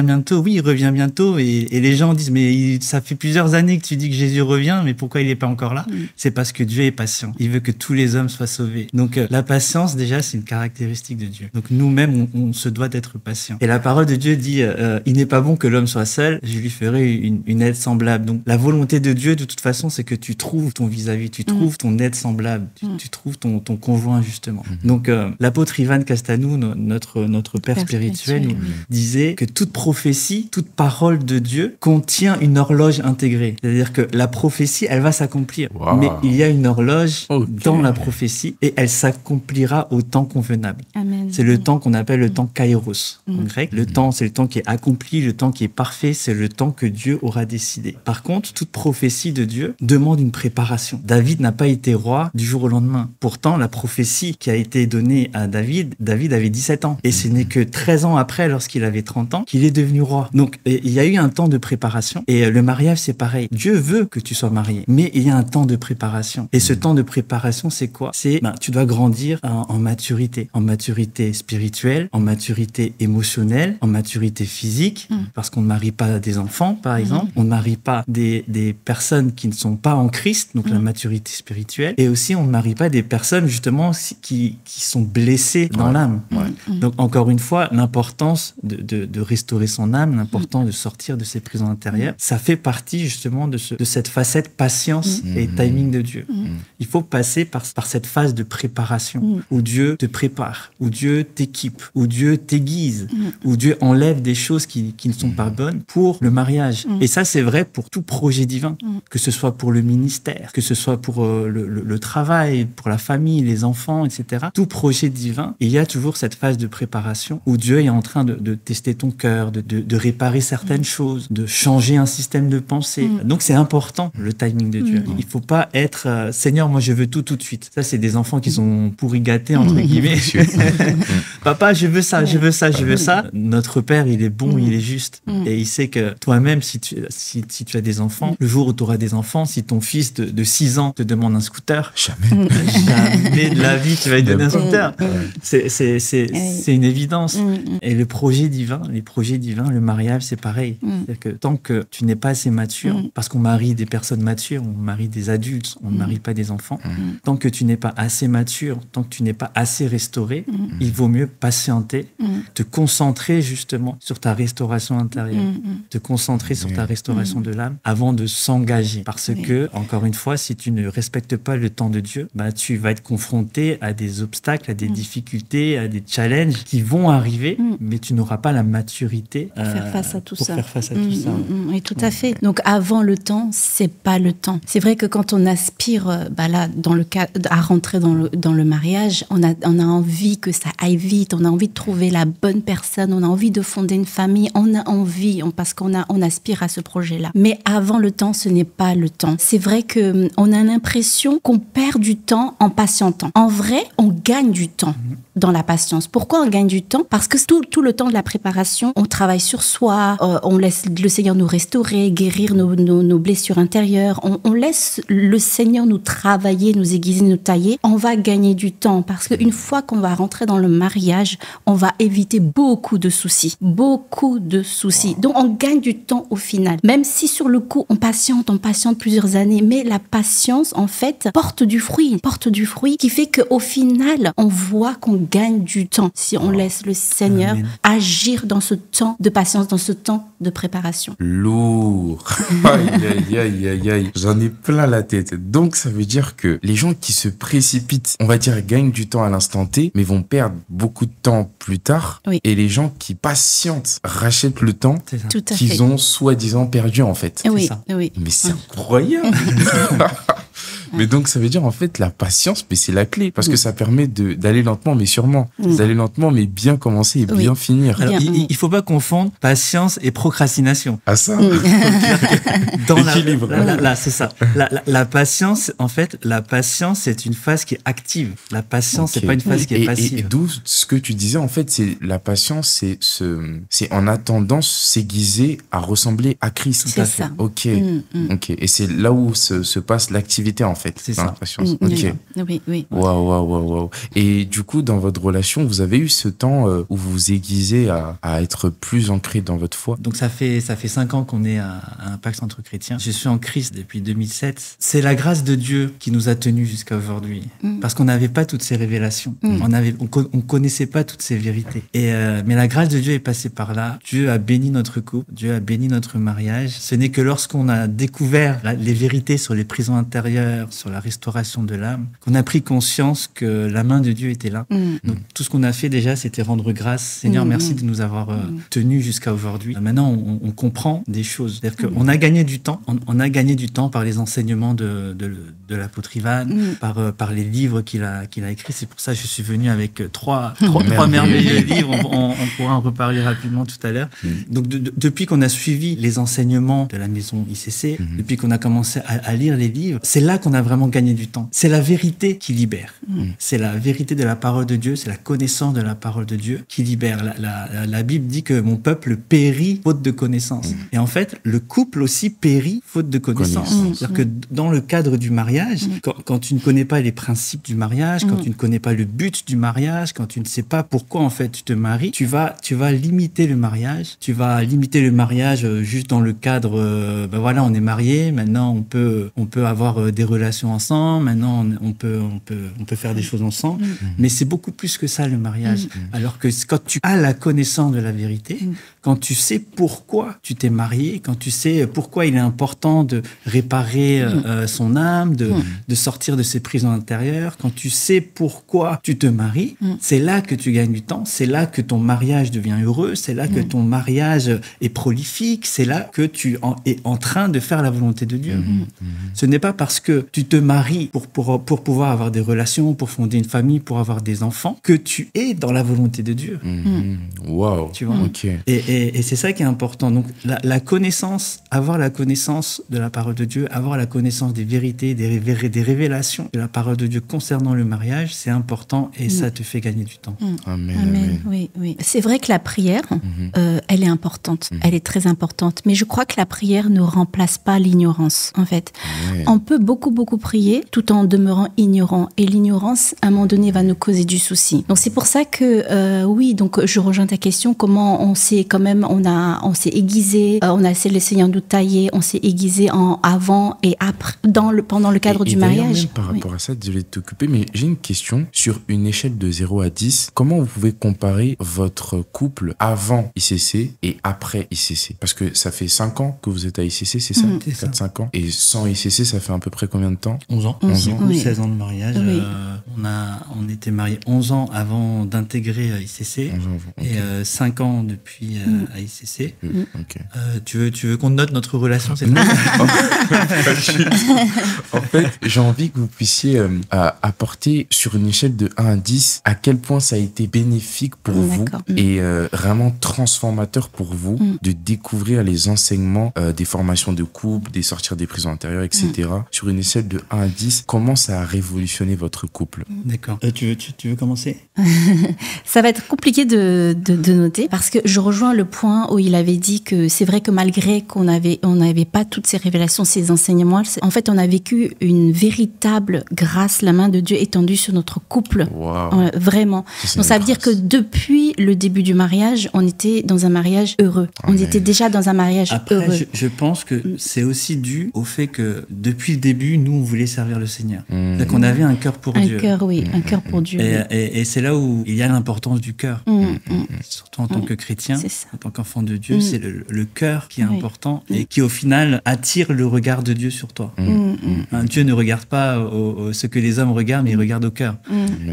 [SPEAKER 2] bientôt. Oui, il revient bientôt. Et les gens disent mais ça fait plusieurs années que tu dis que Jésus revient, mais pourquoi il n'est pas encore là? C'est parce que Dieu est patient. Il veut que tous les hommes soient sauvés. Donc la patience, déjà, c'est une caractéristique de Dieu. Donc nous-mêmes, on se doit d'être patient. Et la parole de Dieu dit il n'est pas bon que l'homme soit seul, je lui ferai une aide semblable. Donc la volonté de Dieu, de toute façon, c'est que tu trouves ton vis-à-vis, tu trouves ton aide semblable, tu trouves ton conjoint, justement. Donc l'apôtre Ivan Castanou, notre père spirituel, nous disait que toute prophétie, toute parole de Dieu contient une horloge intégrée. C'est-à-dire que la prophétie, elle va s'accomplir.
[SPEAKER 1] Wow.
[SPEAKER 2] Mais il y a une horloge dans la prophétie et elle s'accomplira au temps convenable.
[SPEAKER 3] Amen.
[SPEAKER 2] C'est le temps qu'on appelle le temps kairos en grec. Le temps, c'est le temps qui est accompli, le temps qui est parfait, c'est le temps que Dieu aura décidé. Par contre, toute prophétie de Dieu demande une préparation. David n'a pas été roi du jour au lendemain. Pourtant, la prophétie qui a été donnée à David avait 17 ans. Et ce n'est que 13 ans après, lorsqu'il avait 30 ans, qu'il est devenu roi. Donc, il y a eu un temps de préparation. Et le mariage, c'est pareil. Dieu veut que tu sois marié, mais il y a un temps de préparation. Et ce temps de préparation, c'est quoi? C'est, tu dois grandir en maturité spirituelle, en maturité émotionnelle, en maturité physique, parce qu'on ne marie pas des enfants, par exemple. On ne marie pas des personnes qui ne sont pas en Christ, donc la maturité spirituelle. Et aussi, on ne marie pas des personnes, justement, qui sont blessées dans l'âme. Donc, encore une fois, l'importance de restaurer son âme, l'importance de sortir de ses prisons intérieures, ça fait partie, justement, de cette facette patience et timing de Dieu. Il faut passer par cette phase de préparation, où Dieu te prépare, où Dieu t'équipe, où Dieu t'aiguise, où Dieu enlève des choses qui ne sont pas bonnes pour le mariage. Et ça, c'est vrai pour tout projet divin, que ce soit pour le ministère, que ce soit pour le travail, pour la famille, les enfants, etc. Tout projet divin, il y a toujours cette phase de préparation où Dieu est en train de tester ton cœur, de réparer certaines choses, de changer un système de pensée. Donc, c'est important, le timing de Dieu. Il ne faut pas être Seigneur, moi, je veux tout de suite. Ça, c'est des enfants qui sont pourri gâtés, entre guillemets. Papa, je veux ça, je veux ça, je veux ça. Notre Père, il est bon, il est juste. Et il sait que toi-même, si tu as des enfants, le jour où tu auras des enfants, si ton fils de 6 ans te demande un scooter, jamais de la vie, tu vas lui donner un scooter. C'est une évidence. Et les projets divins, le mariage, c'est pareil. C'est-à-dire que tant que tu n'es pas assez mature, parce qu'on marie des personnes matures, on marie des adultes, on ne marie pas des enfants, tant que tu n'es pas assez mature, tant que tu n'es pas assez restauré, il vaut mieux patienter, te concentrer justement sur ta restauration intérieure, te concentrer sur ta restauration de l'âme avant de s'engager. Parce que, encore une fois, si tu ne respectes pas le temps de Dieu, bah, tu vas être confronté à des obstacles, à des difficultés, à des challenges qui vont arriver, mais tu n'auras pas la maturité
[SPEAKER 3] pour faire face à tout ça.
[SPEAKER 2] Faire face à tout ça.
[SPEAKER 3] Oui, tout à fait. Donc, avant le temps, c'est pas le temps. C'est vrai que quand on aspire là, dans le cas, à rentrer dans le mariage, on a envie que ça aille vite, on a envie de trouver la bonne personne, on a envie de fonder une famille, on a envie, parce qu'on aspire à ce projet-là. Mais avant le temps, ce n'est pas le temps. C'est vrai qu'on a l'impression qu'on perd du temps en patientant. En vrai, on gagne du temps dans la patience. Pourquoi on gagne du temps? Parce que tout le temps de la préparation, on travaille sur soi, on laisse le Seigneur nous restaurer, guérir nos blessures intérieures, on laisse le Seigneur nous travailler, nous aiguiser, nous tailler. On va gagner du temps parce qu'une fois qu'on va rentrer dans le mariage, on va éviter beaucoup de soucis. Beaucoup de soucis. Donc, on gagne du temps au final. Même si sur le coup, on patiente plusieurs années, mais la patience, en fait, porte du fruit qui fait qu'au final, on voit qu'on gagne du temps si on laisse le Seigneur agir dans ce temps de patience, dans ce temps de préparation.
[SPEAKER 1] Lourd. Aïe. J'en ai plein la tête. Donc, ça veut dire que les gens qui se précipitent, on va dire, gagnent du temps à l'instant T, mais vont perdre beaucoup de temps plus tard. Oui. Et les gens qui patientent rachètent le temps qu'ils ont soi-disant perdu, en fait.
[SPEAKER 3] Oui.
[SPEAKER 1] Mais c'est incroyable. Mais donc, ça veut dire, en fait, la patience, mais c'est la clé. Parce que ça permet d'aller lentement, mais sûrement. D'aller lentement, mais bien commencer et bien finir.
[SPEAKER 2] Alors, il ne faut pas confondre patience et procrastination.
[SPEAKER 1] Ah ça
[SPEAKER 2] Dans l'équilibre. Là, c'est ça. La patience, en fait, c'est une phase qui est active. La patience, c'est pas une phase qui est passive.
[SPEAKER 1] Et d'où ce que tu disais, en fait, c'est la patience, c'est en attendant s'aiguiser à ressembler à Christ.
[SPEAKER 3] C'est ça.
[SPEAKER 1] Ok. Et c'est là où se passe l'activité, en fait.
[SPEAKER 2] C'est ça.
[SPEAKER 1] La patience.
[SPEAKER 3] Oui.
[SPEAKER 1] Waouh. Et du coup, dans votre relation, vous avez eu ce temps où vous vous aiguisez à être plus ancré dans votre foi?
[SPEAKER 2] Donc, ça fait 5 ans qu'on est à Impact Centre Chrétien. Je suis en Christ depuis 2007. C'est la grâce de Dieu qui nous a tenus jusqu'à aujourd'hui. Parce qu'on n'avait pas toutes ces révélations. On connaissait pas toutes ces vérités. Mais la grâce de Dieu est passée par là. Dieu a béni notre couple. Dieu a béni notre mariage. Ce n'est que lorsqu'on a découvert les vérités sur les prisons intérieures, sur la restauration de l'âme, qu'on a pris conscience que la main de Dieu était là. Donc, tout ce qu'on a fait déjà, c'était rendre grâce. Seigneur, merci de nous avoir tenus jusqu'à aujourd'hui. Maintenant, on comprend des choses. C'est-à-dire qu'on a gagné du temps. On a gagné du temps par les enseignements de l'apôtre Ivan, par les livres qu'il a écrits. C'est pour ça que je suis venu avec trois merveilleux livres. On pourra en reparler rapidement tout à l'heure. Donc, depuis qu'on a suivi les enseignements de la maison ICC, depuis qu'on a commencé à lire les livres, c'est là qu'on a vraiment gagné du temps. C'est la vérité qui libère. C'est la vérité de la parole de Dieu, c'est la connaissance de la parole de Dieu qui libère. La Bible dit que mon peuple périt faute de connaissance. Et en fait, le couple aussi périt faute de connaissance. C'est-à-dire que dans le cadre du mariage, quand tu ne connais pas les principes du mariage, quand tu ne connais pas le but du mariage, quand tu ne sais pas pourquoi en fait tu te maries, tu vas limiter le mariage. Tu vas limiter le mariage juste dans le cadre, on est mariés, maintenant on peut avoir des relations ensemble, maintenant on peut faire des choses ensemble. Mais c'est beaucoup plus que ça le mariage. Alors que quand tu as la connaissance de la vérité, quand tu sais pourquoi tu t'es marié, quand tu sais pourquoi il est important de réparer son âme, de sortir de ses prisons intérieures, quand tu sais pourquoi tu te maries, c'est là que tu gagnes du temps, c'est là que ton mariage devient heureux, c'est là que ton mariage est prolifique, c'est là que tu es en train de faire la volonté de Dieu. Ce n'est pas parce que tu te maries pour pouvoir avoir des relations, pour fonder une famille, pour avoir des enfants, que tu es dans la volonté de Dieu.
[SPEAKER 1] Wow.
[SPEAKER 2] Tu vois? Et c'est ça qui est important. Donc, la connaissance, avoir la connaissance de la parole de Dieu, avoir la connaissance des vérités, des révélations de la parole de Dieu concernant le mariage, c'est important et ça te fait gagner du temps.
[SPEAKER 1] Amen.
[SPEAKER 3] Oui. C'est vrai que la prière, elle est importante. Elle est très importante. Mais je crois que la prière ne remplace pas l'ignorance, en fait. On peut beaucoup beaucoup prier tout en demeurant ignorant. Et l'ignorance, à un moment donné, va nous causer du souci. Donc c'est pour ça que, oui, donc je rejoins ta question, comment on s'est quand même, on s'est aiguisé, on a laissé le Seigneur nous tailler, on s'est aiguisé en avant et après, pendant le cadre du mariage.
[SPEAKER 1] Même par rapport à ça, désolé de t'occuper, mais j'ai une question. Sur une échelle de 0 à 10, comment vous pouvez comparer votre couple avant ICC et après ICC? Parce que ça fait 5 ans que vous êtes à ICC, c'est ça? 4-5 ans. Et sans ICC, ça fait à peu près combien de temps?
[SPEAKER 2] 11 ans.
[SPEAKER 3] 11 ans. Oui.
[SPEAKER 2] 16 ans de mariage.
[SPEAKER 3] Oui.
[SPEAKER 2] On était mariés 11 ans avant d'intégrer ICC.
[SPEAKER 1] 11 ans avant, okay.
[SPEAKER 2] Et 5 ans depuis à ICC.
[SPEAKER 1] Okay.
[SPEAKER 2] Tu veux qu'on note notre relation, c'est
[SPEAKER 1] En fait, j'ai envie que vous puissiez apporter sur une échelle de 1 à 10 à quel point ça a été bénéfique pour vous et vraiment transformateur pour vous de découvrir les enseignements des formations de couple, des sortir des prisons intérieures, etc. Sur une échelle de 1 à 10, comment ça a révolutionné votre couple?
[SPEAKER 2] D'accord. Tu veux commencer?
[SPEAKER 3] Ça va être compliqué de noter parce que je rejoins le point où il avait dit que c'est vrai que malgré on n'avait pas toutes ces révélations, ces enseignements, en fait on a vécu une véritable grâce, la main de Dieu étendue sur notre couple.
[SPEAKER 1] Wow.
[SPEAKER 3] Vraiment. Donc ça veut dire que depuis le début du mariage, on était dans un mariage heureux. On était déjà dans un mariage heureux.
[SPEAKER 2] Je pense que c'est aussi dû au fait que depuis le début, nous on voulait servir le Seigneur. Donc on avait un cœur pour Dieu.
[SPEAKER 3] Un cœur pour Dieu.
[SPEAKER 2] Et c'est là où il y a l'importance du cœur. Surtout en tant que chrétien, en tant qu'enfant de Dieu, c'est le cœur qui est important et qui au final attire le regard de Dieu sur toi. Dieu ne regarde pas ce que les hommes regardent, mais il regarde au cœur.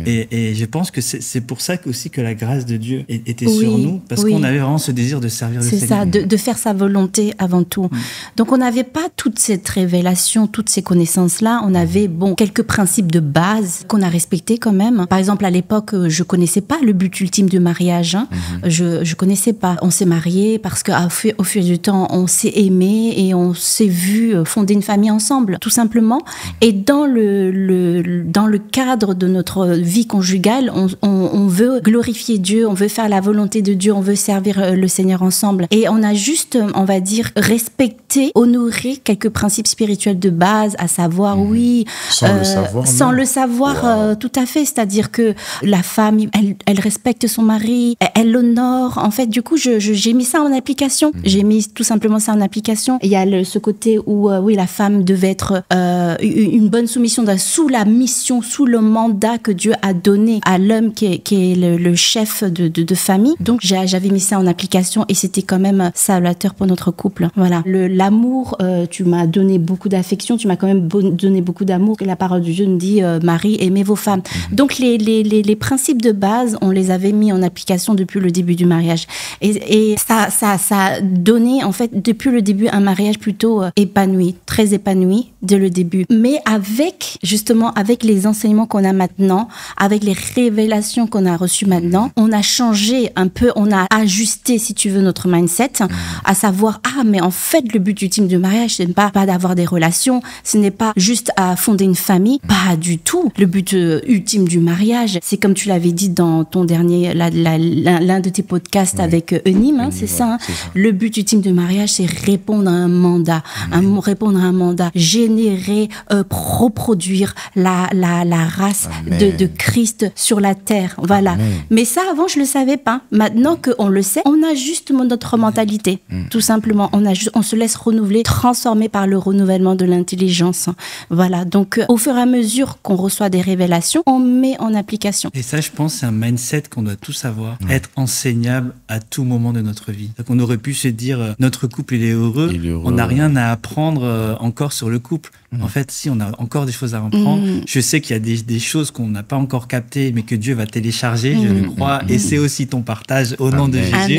[SPEAKER 2] Et je pense que c'est pour ça aussi que la grâce de Dieu était sur nous, parce qu'on avait vraiment ce désir de servir le Seigneur.
[SPEAKER 3] C'est ça, de faire sa volonté avant tout. Donc on n'avait pas toute cette révélation, toutes ces connaissances-là. On avait quelques principes de base qu'on a respectés quand même. Par exemple, à l'époque, je connaissais pas le but ultime du mariage. Je connaissais pas. On s'est mariés parce qu'au fur du temps, on s'est aimé et on s'est vu fonder une famille ensemble, tout simplement. Et dans le cadre de notre vie conjugale, on veut glorifier Dieu, on veut faire la volonté de Dieu, on veut servir le Seigneur ensemble. Et on a juste, on va dire, respecté, honoré quelques principes spirituels de base, à savoir, sans le savoir, tout à fait. C'est-à-dire que la femme, elle respecte son mari, elle l'honore. En fait, du coup, j'ai mis ça en application. J'ai mis tout simplement ça en application. Il y a ce côté où, la femme devait être une bonne soumission sous la mission, sous le mandat que Dieu a donné à l'homme qui est le chef de famille. Donc, j'avais mis ça en application et c'était quand même salvateur pour notre couple. Voilà. L'amour, tu m'as donné beaucoup d'affection, tu m'as quand même donné beaucoup d'amour. La parole de Dieu nous dit, Marie, aimez vos femmes. Donc, les principes de base, on les avait mis en application depuis le début du mariage. Et ça a donné, en fait, depuis le début, un mariage plutôt épanoui, très épanoui dès le début. Mais avec les enseignements qu'on a maintenant, avec les révélations qu'on a reçues maintenant, on a changé un peu, on a ajusté, si tu veux, notre mindset, à savoir, mais en fait, le but ultime du mariage, ce n'est pas d'avoir des relations, ce n'est pas juste à fonder une famille, pas du tout. Le but ultime du mariage, c'est comme tu l'avais dit dans ton dernier, l'un de tes podcasts avec Enim, c'est ça. Le but ultime du mariage, c'est répondre à un mandat, générer, reproduire la race de Christ sur la terre. Voilà. Amen. Mais ça, avant, je le savais pas. Maintenant qu'on le sait, on ajuste notre mentalité. Tout simplement, on se laisse renouveler, transformer par le renouvellement de l'intelligence. Voilà. Donc, au fur et à mesure qu'on reçoit des révélations, on met en application.
[SPEAKER 2] Et ça, je pense, c'est un mindset qu'on doit tous avoir. Être enseignable à tout moment de notre vie. Donc, on aurait pu se dire, notre couple, il est heureux. On n'a rien à apprendre encore sur le couple. En fait, si, on a encore des choses à apprendre. Je sais qu'il y a des choses qu'on n'a pas encore captées, mais que Dieu va télécharger, je le crois. Et c'est aussi ton partage au nom de Jésus.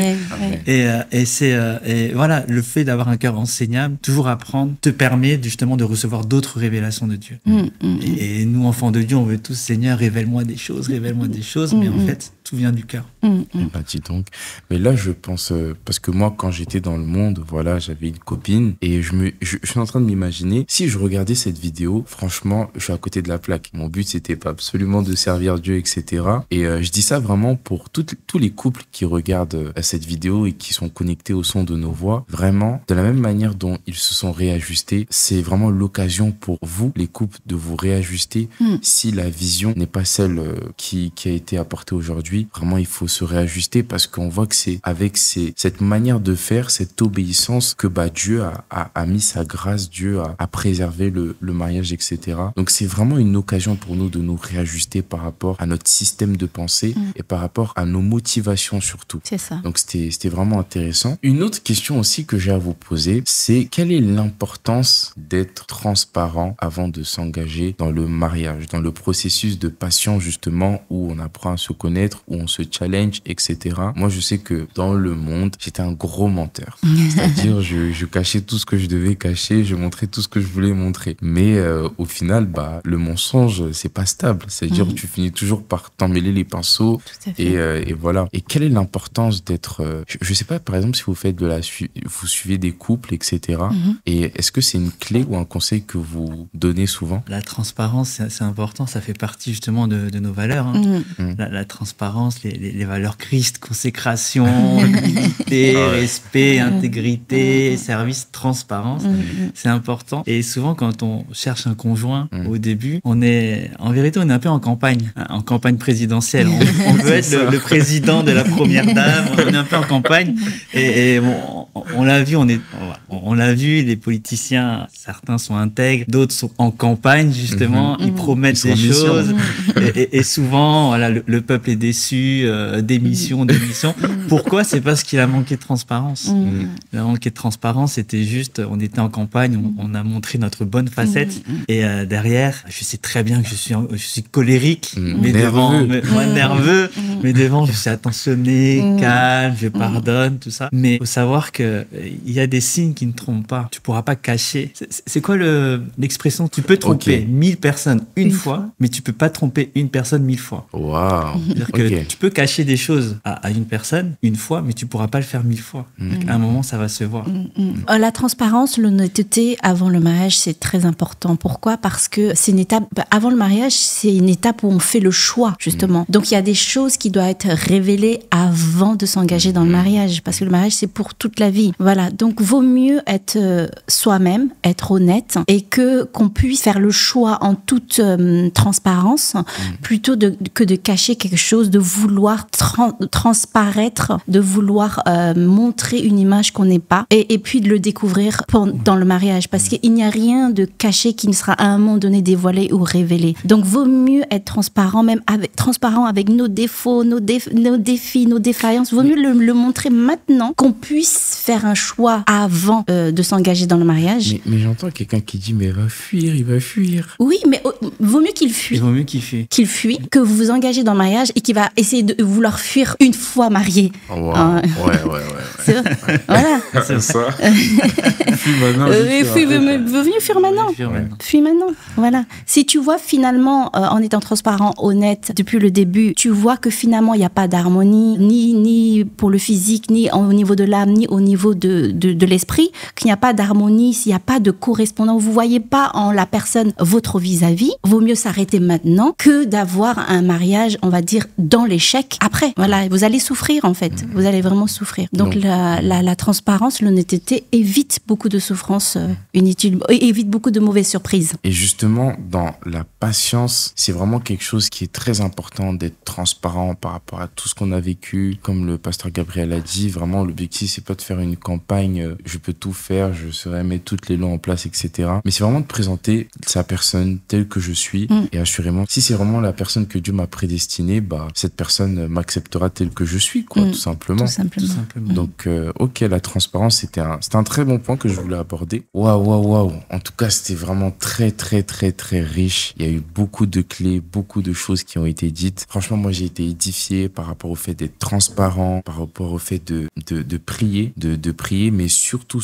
[SPEAKER 2] Et voilà, le fait d'avoir un cœur enseignable, toujours apprendre, te permet justement de recevoir d'autres révélations de Dieu. Et nous, enfants de Dieu, on veut tous, Seigneur, révèle-moi des choses. Mais en fait, tout vient du cœur.
[SPEAKER 1] Bah, dis donc. Mais là, je pense, parce que moi, quand j'étais dans le monde, voilà, j'avais une copine et je suis en train de m'imaginer, si je regardais cette vidéo, franchement, je suis à côté de la plaque. Mon but, c'était pas absolument de servir Dieu, etc. Et je dis ça vraiment pour tous les couples qui regardent cette vidéo et qui sont connectés au son de nos voix. Vraiment, de la même manière dont ils se sont réajustés, c'est vraiment l'occasion pour vous, les couples, de vous réajuster. Si la vision n'est pas celle qui a été apportée aujourd'hui, vraiment, il faut se réajuster parce qu'on voit que c'est avec cette manière de faire, cette obéissance que Dieu a mis sa grâce, Dieu a préservé le mariage, etc. Donc c'est vraiment une occasion pour nous de nous réajuster par rapport à notre système de pensée et par rapport à nos motivations surtout.
[SPEAKER 3] C'est ça.
[SPEAKER 1] Donc c'était vraiment intéressant. Une autre question aussi que j'ai à vous poser, c'est quelle est l'importance d'être transparent avant de s'engager dans le mariage, dans le processus de passion justement où on apprend à se connaître, où on se challenge, etc. Moi, je sais que dans le monde, j'étais un gros menteur. C'est-à-dire, je cachais tout ce que je devais cacher, je montrais tout ce que je voulais montrer. Mais au final, le mensonge, c'est pas stable. C'est-à-dire, tu finis toujours par t'emmêler les pinceaux. Et voilà. Et quelle est l'importance d'être... je sais pas, par exemple, si vous faites vous suivez des couples, etc. Et est-ce que c'est une clé ou un conseil que vous donnez souvent?
[SPEAKER 2] La transparence, c'est important. Ça fait partie justement de nos valeurs. La transparence, les valeurs Christ, consécration, unité, respect, intégrité, service, transparence. C'est important. Et souvent, quand on cherche un conjoint au début, en vérité, on est un peu en campagne présidentielle. On veut être le président de la première dame. On est un peu en campagne. Et bon, on l'a vu, les politiciens, certains sont intègres, d'autres sont en campagne, justement. Ils promettent des choses. Et souvent, voilà, le peuple est déçu, démission. Pourquoi? C'est parce qu'il a manqué de transparence. Il a manqué de transparence, c'était juste, on était en campagne, on a montré notre bonne facette. Et derrière, je sais très bien que je suis colérique, mais nerveux, mais devant, je suis attentionné, calme, je pardonne, tout ça. Mais il faut savoir qu'il y a des signes qui ne trompent pas. Tu pourras pas cacher. C'est quoi l'expression? Tu peux tromper 1000 personnes une fois, mais tu peux pas tromper une personne 1000 fois.
[SPEAKER 1] Waouh.
[SPEAKER 2] C'est-à-dire que tu peux cacher des choses à une personne une fois, mais tu pourras pas le faire 1000 fois. À un moment, ça va se voir.
[SPEAKER 3] La transparence, l'honnêteté avant le mariage, c'est très important. Pourquoi? Parce que c'est une étape, avant le mariage, c'est une étape où on fait le choix, justement. Donc, il y a des choses qui doivent être révélées avant de s'engager dans le mariage, parce que le mariage, c'est pour toute la vie. Voilà. Donc, vaut mieux être soi-même, être honnête, et qu'on puisse faire le choix en toute transparence, plutôt que de cacher quelque chose, de vouloir transparaître, de vouloir montrer une image qu'on n'est pas, et puis de le découvrir dans le mariage, parce qu'il n'y a rien de caché qui ne sera à un moment donné dévoilé ou révélé. Donc vaut mieux être transparent, même transparent avec nos défauts, nos défis, nos défaillances. Vaut mieux le montrer maintenant, qu'on puisse faire un choix avant de s'engager dans le mariage.
[SPEAKER 1] Mais j'entends quelqu'un qui dit mais il va fuir.
[SPEAKER 3] Oui, mais vaut mieux qu'il fuit.
[SPEAKER 2] Il vaut mieux qu'il fuit.
[SPEAKER 3] Qu'il fuit, que vous vous engagez dans le mariage et qu'il va essayer de vouloir fuir une fois marié.
[SPEAKER 1] Oh, wow. Ouais.
[SPEAKER 3] C'est vrai. Voilà.
[SPEAKER 1] C'est ça. Fuis maintenant.
[SPEAKER 3] Vaut mieux fuir maintenant. Fuis maintenant. Voilà. Si tu vois finalement, en étant transparent, honnête, depuis le début, tu vois que finalement, il n'y a pas d'harmonie, ni pour le physique, ni au niveau de l'âme, ni au niveau de l'esprit, qu'il n'y a pas d'harmonie, s'il n'y a pas de correspondance, vous ne voyez pas en la personne votre vis-à-vis, vaut mieux s'arrêter maintenant que d'avoir un mariage, on va dire, dans l'échec après. Voilà, vous allez souffrir en fait. Vous allez vraiment souffrir. Donc la transparence, l'honnêteté évite beaucoup de souffrances inutiles, évite beaucoup de mauvaises surprises.
[SPEAKER 1] Et justement, dans la patience, c'est vraiment quelque chose qui est très important d'être transparent par rapport à tout ce qu'on a vécu. Comme le pasteur Gabriel a dit, vraiment l'objectif, c'est pas de faire une campagne, je peux tout faire, je saurais mettre toutes les lois en place, etc. Mais c'est vraiment de présenter sa personne telle que je suis. Et assurément, si c'est vraiment la personne que Dieu m'a prédestinée, cette personne m'acceptera telle que je suis, quoi, tout simplement.
[SPEAKER 3] Tout simplement.
[SPEAKER 1] Donc, ok, la transparence, c'était un très bon point que je voulais aborder. Waouh. En tout cas, c'était vraiment très, très, très, très riche. Il y a eu beaucoup de clés, beaucoup de choses qui ont été dites. Franchement, moi, j'ai été édifié par rapport au fait d'être transparent, par rapport au fait de prier, de prier, mais surtout,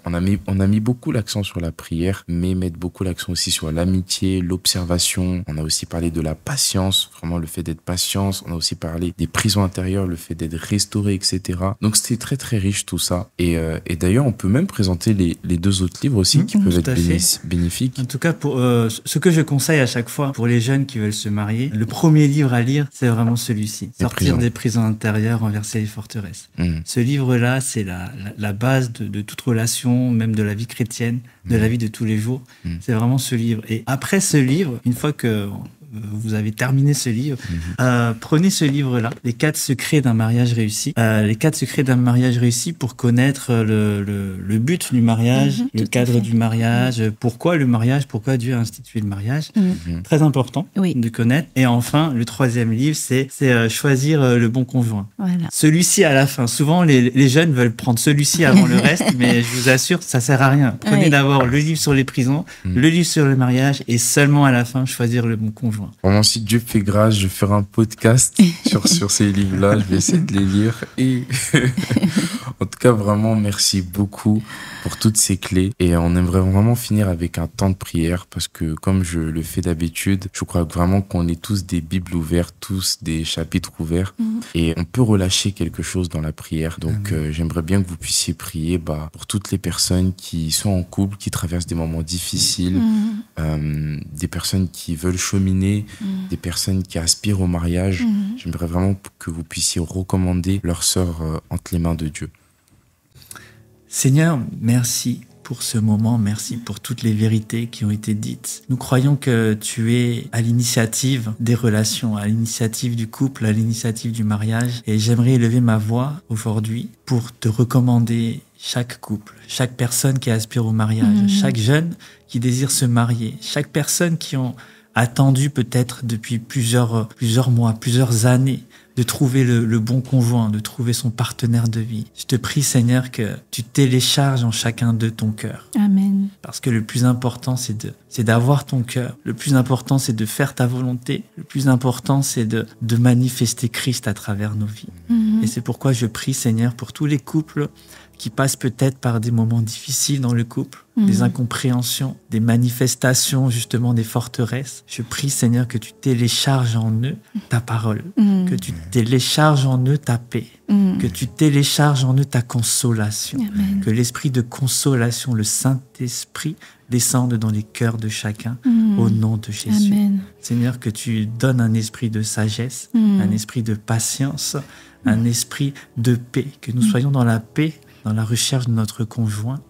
[SPEAKER 1] on a mis beaucoup l'accent sur la prière, mais mettre beaucoup l'accent aussi sur l'amitié, l'observation. On a aussi parlé de la patience, vraiment le fait d'être patient. On a aussi parlé des prisons intérieures, le fait d'être restauré, etc. Donc c'était très très riche tout ça. Et d'ailleurs, on peut même présenter les 2 autres livres aussi qui peuvent être bénéfiques.
[SPEAKER 2] En tout cas, pour ce que je conseille à chaque fois pour les jeunes qui veulent se marier, le premier livre à lire, c'est vraiment celui-ci. Sortir des prisons intérieures, renverser les forteresses. Ce livre-là, c'est la base de toute relation, même de la vie chrétienne, de la vie de tous les jours. C'est vraiment ce livre. Et après ce livre, une fois que vous avez terminé ce livre, prenez ce livre-là, Les 4 secrets d'un mariage réussi. Les 4 secrets d'un mariage réussi pour connaître le but du mariage, le cadre du mariage, pourquoi le mariage, pourquoi Dieu a institué le mariage. Très important de connaître. Et enfin, le 3e livre, c'est choisir le bon conjoint. Voilà. Celui-ci à la fin. Souvent, les jeunes veulent prendre celui-ci avant le reste, mais je vous assure, ça sert à rien. Prenez d'abord le livre sur les prisons, le livre sur le mariage, et seulement à la fin, choisir le bon conjoint.
[SPEAKER 1] Vraiment, si Dieu fait grâce, je ferai un podcast sur ces livres-là. Je vais essayer de les lire. Et en tout cas, vraiment, merci beaucoup pour toutes ces clés. Et on aimerait vraiment finir avec un temps de prière parce que, comme je le fais d'habitude, je crois vraiment qu'on est tous des Bibles ouvertes, tous des chapitres ouverts. Et on peut relâcher quelque chose dans la prière. Donc, j'aimerais bien que vous puissiez prier pour toutes les personnes qui sont en couple, qui traversent des moments difficiles, des personnes qui veulent cheminer, des personnes qui aspirent au mariage. J'aimerais vraiment que vous puissiez recommander leur sœur entre les mains de Dieu.
[SPEAKER 2] Seigneur, merci pour ce moment, merci pour toutes les vérités qui ont été dites. Nous croyons que tu es à l'initiative des relations, à l'initiative du couple, à l'initiative du mariage. Et j'aimerais élever ma voix aujourd'hui pour te recommander chaque couple, chaque personne qui aspire au mariage, chaque jeune qui désire se marier, chaque personne qui ont attendu peut-être depuis plusieurs mois, plusieurs années, de trouver le bon conjoint, de trouver son partenaire de vie. Je te prie, Seigneur, que tu télécharges en chacun d'eux ton cœur.
[SPEAKER 3] Amen.
[SPEAKER 2] Parce que le plus important, c'est d'avoir ton cœur. Le plus important, c'est de faire ta volonté. Le plus important, c'est de manifester Christ à travers nos vies. Et c'est pourquoi je prie, Seigneur, pour tous les couples qui passent peut-être par des moments difficiles dans le couple, des incompréhensions, des manifestations justement des forteresses. Je prie, Seigneur, que tu télécharges en eux ta parole, que tu télécharges en eux ta paix, que tu télécharges en eux ta consolation, que l'esprit de consolation, le Saint-Esprit, descende dans les cœurs de chacun au nom de Jésus. Amen. Seigneur, que tu donnes un esprit de sagesse, un esprit de patience, un esprit de paix, que nous soyons dans la paix, dans la recherche de notre conjoint,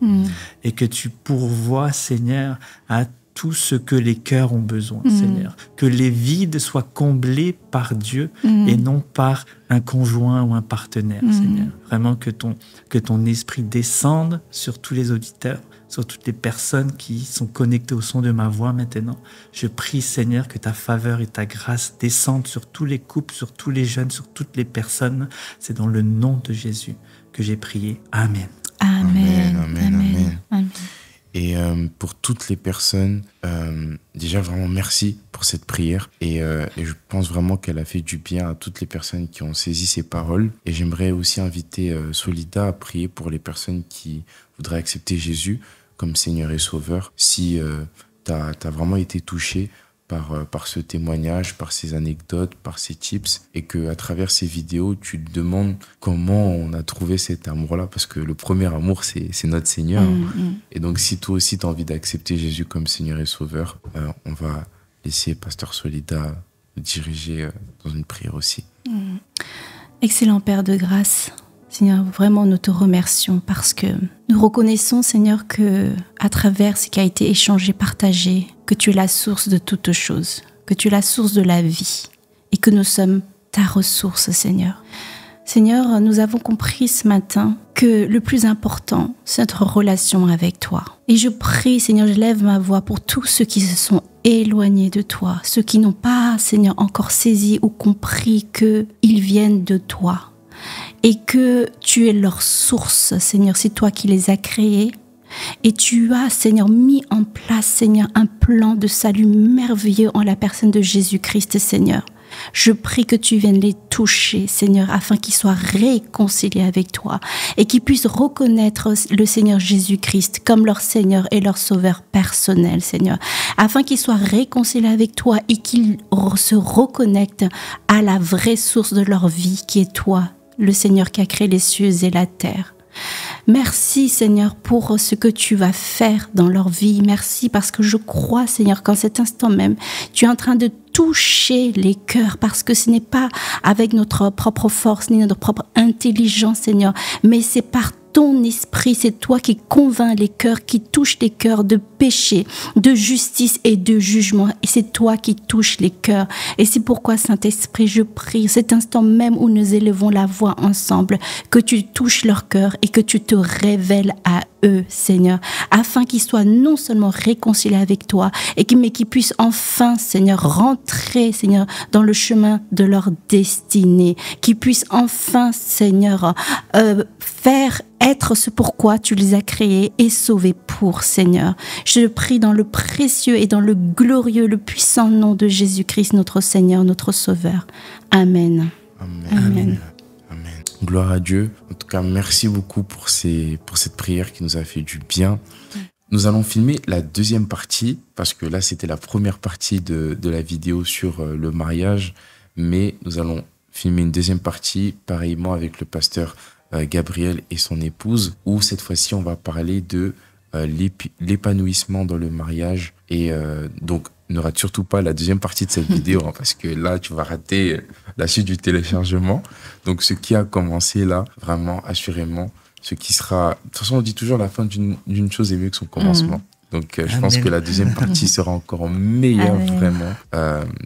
[SPEAKER 2] et que tu pourvoies, Seigneur, à tout ce que les cœurs ont besoin, Seigneur. Que les vides soient comblés par Dieu et non par un conjoint ou un partenaire, Seigneur. Vraiment que ton esprit descende sur tous les auditeurs, sur toutes les personnes qui sont connectées au son de ma voix maintenant. Je prie, Seigneur, que ta faveur et ta grâce descendent sur tous les couples, sur tous les jeunes, sur toutes les personnes. C'est dans le nom de Jésus que j'ai prié. Amen.
[SPEAKER 3] Amen.
[SPEAKER 1] Amen. Amen. Amen. Et pour toutes les personnes, déjà vraiment merci pour cette prière et je pense vraiment qu'elle a fait du bien à toutes les personnes qui ont saisi ces paroles. Et j'aimerais aussi inviter Solida à prier pour les personnes qui voudraient accepter Jésus comme Seigneur et Sauveur. Si tu as vraiment été touché par ce témoignage, par ces anecdotes, par ces tips, et qu'à travers ces vidéos, tu te demandes comment on a trouvé cet amour-là, parce que le premier amour, c'est notre Seigneur. Et donc, si toi aussi, tu as envie d'accepter Jésus comme Seigneur et Sauveur, on va laisser Pasteur Solida diriger dans une prière aussi.
[SPEAKER 3] Excellent Père de grâce. Seigneur, vraiment, nous te remercions parce que nous reconnaissons, Seigneur, que à travers ce qui a été échangé, partagé, que tu es la source de toutes choses, que tu es la source de la vie et que nous sommes ta ressource, Seigneur. Seigneur, nous avons compris ce matin que le plus important, c'est notre relation avec toi. Et je prie, Seigneur, je lève ma voix pour tous ceux qui se sont éloignés de toi, ceux qui n'ont pas, Seigneur, encore saisi ou compris qu'ils viennent de toi. Et que tu es leur source, Seigneur, c'est toi qui les as créés. Et tu as, Seigneur, mis en place, Seigneur, un plan de salut merveilleux en la personne de Jésus-Christ, Seigneur. Je prie que tu viennes les toucher, Seigneur, afin qu'ils soient réconciliés avec toi et qu'ils puissent reconnaître le Seigneur Jésus-Christ comme leur Seigneur et leur Sauveur personnel, Seigneur, afin qu'ils soient réconciliés avec toi et qu'ils se reconnectent à la vraie source de leur vie qui est toi, le Seigneur qui a créé les cieux et la terre. Merci Seigneur pour ce que tu vas faire dans leur vie. Merci parce que je crois Seigneur qu'en cet instant même, tu es en train de toucher les cœurs parce que ce n'est pas avec notre propre force ni notre propre intelligence Seigneur, mais c'est par ton esprit, c'est toi qui convainc les cœurs, qui touche les cœurs de péché, de justice et de jugement. Et c'est toi qui touches les cœurs. Et c'est pourquoi, Saint-Esprit, je prie, cet instant même où nous élevons la voix ensemble, que tu touches leur cœur et que tu te révèles à eux, Seigneur, afin qu'ils soient non seulement réconciliés avec toi, mais qu'ils puissent enfin, Seigneur, rentrer, Seigneur, dans le chemin de leur destinée, qu'ils puissent enfin, Seigneur, faire être ce pourquoi tu les as créés et sauvés pour, Seigneur. Je prie dans le précieux et dans le glorieux, le puissant nom de Jésus-Christ, notre Seigneur, notre Sauveur. Amen.
[SPEAKER 1] Amen.
[SPEAKER 3] Amen.
[SPEAKER 1] Amen. Gloire à Dieu. En tout cas, merci beaucoup pour cette prière qui nous a fait du bien. Nous allons filmer la deuxième partie, parce que là, c'était la première partie de la vidéo sur le mariage, mais nous allons filmer une deuxième partie, pareillement avec le pasteur Gabriel et son épouse, où cette fois-ci, on va parler de l'épanouissement dans le mariage. Et donc, ne rate surtout pas la deuxième partie de cette vidéo, hein, parce que là, tu vas rater la suite du téléchargement. Donc, ce qui a commencé là, vraiment, assurément, ce qui sera... De toute façon, on dit toujours la fin d'une chose est mieux que son commencement. Donc, je pense que la deuxième partie sera encore meilleure, vraiment.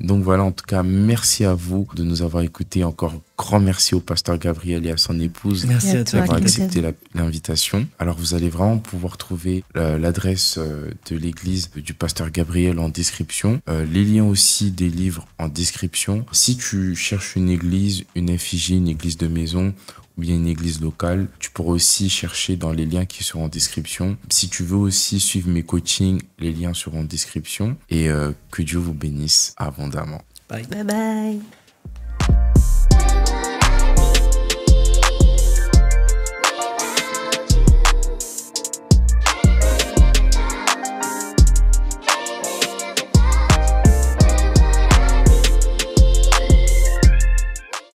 [SPEAKER 1] Donc, voilà, en tout cas, merci à vous de nous avoir écoutés. Encore grand merci au pasteur Gabriel et à son épouse d'avoir accepté l'invitation. Alors, vous allez vraiment pouvoir trouver l'adresse de l'église du pasteur Gabriel en description. Les liens aussi des livres en description. Si tu cherches une église, une effigie, une église de maison, ou bien une église locale, tu pourras aussi chercher dans les liens qui seront en description. Si tu veux aussi suivre mes coachings, les liens seront en description. Et que Dieu vous bénisse abondamment.
[SPEAKER 2] Bye.
[SPEAKER 3] Bye bye.